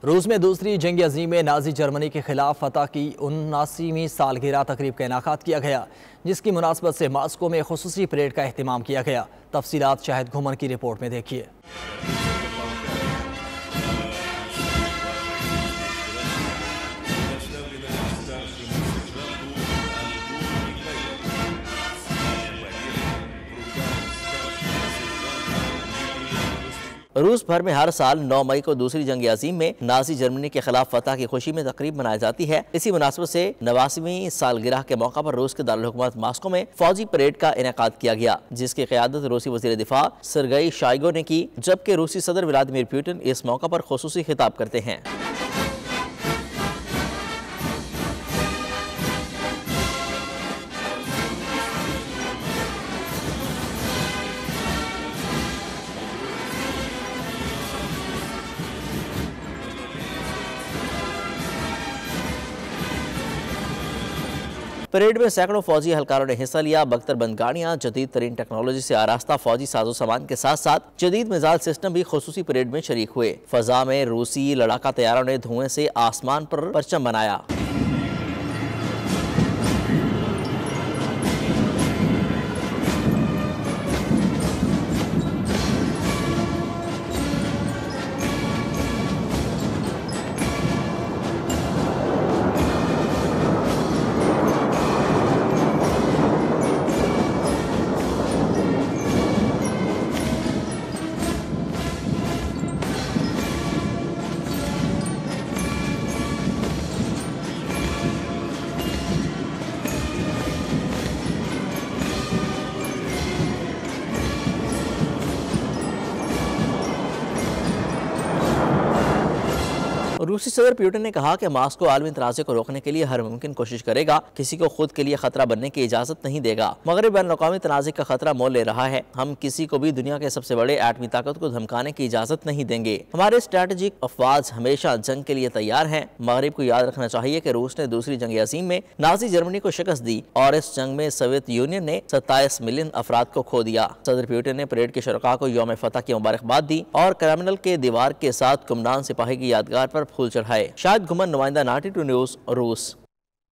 रूस में दूसरी जंग अज़ीम में नाज़ी जर्मनी के खिलाफ फतह की 79वीं सालगिरह तकरीब का इनाकात किया गया, जिसकी मुनासबत से मास्को में खुसूसी परेड का एहतमाम किया गया। तफसीलात शाहिद घुमन की रिपोर्ट में देखिए। रूस भर में हर साल 9 मई को दूसरी जंग अज़ीम में नाज़ी जर्मनी के खिलाफ फतह की खुशी में तकरीब मनाई जाती है। इसी मुनासबत से 89वीं सालगिरह के मौका पर रूस के दारुल हुकूमत मास्को में फौजी परेड का इनेकाद किया गया, जिसकी क़यादत रूसी वज़ीर दिफा सर्गेई शाइगो ने की, जबकि रूसी सदर व्लादिमीर पुतिन इस मौका पर खुसूसी खिताब करते हैं। परेड में सैकड़ों फौजी एहलकारों ने हिस्सा लिया। बख्तरबंद गाड़ियां जदीद तरीन टेक्नोलॉजी से आरास्ता फौजी साजो सामान के साथ साथ जदीद मिसाइल सिस्टम भी खुसूसी परेड में शरीक हुए। फजा में रूसी लड़ाका तैयारों ने धुएं से आसमान पर परचम बनाया। रूसी सदर पुतिन ने कहा कि मास्को आलमी तनाज़े को रोकने के लिए हर मुमकिन कोशिश करेगा, किसी को खुद के लिए खतरा बनने की इजाजत नहीं देगा। मगरिब बैनुल-अक़वामी तनाज़े का खतरा मोल ले रहा है। हम किसी को भी दुनिया के सबसे बड़े एटमी ताकत को धमकाने की इजाजत नहीं देंगे। हमारे स्ट्रेटेजिक अफवाज हमेशा जंग के लिए तैयार हैं। मगरिब को याद रखना चाहिए कि रूस ने दूसरी जंग अज़ीम में नाज़ी जर्मनी को शिकस्त दी और इस जंग में सोवियत यूनियन ने 27 मिलियन अफराद को खो दिया। सदर पुतिन ने परेड के शुरका को यौम फतह की मुबारकबाद दी और क्रेमलिन के दीवार के साथ कुमनान सिपाही की यादगार पर फूल चढ़ाए। शाहिद घुमन, नुमाइंदा 92 न्यूज़, रूस।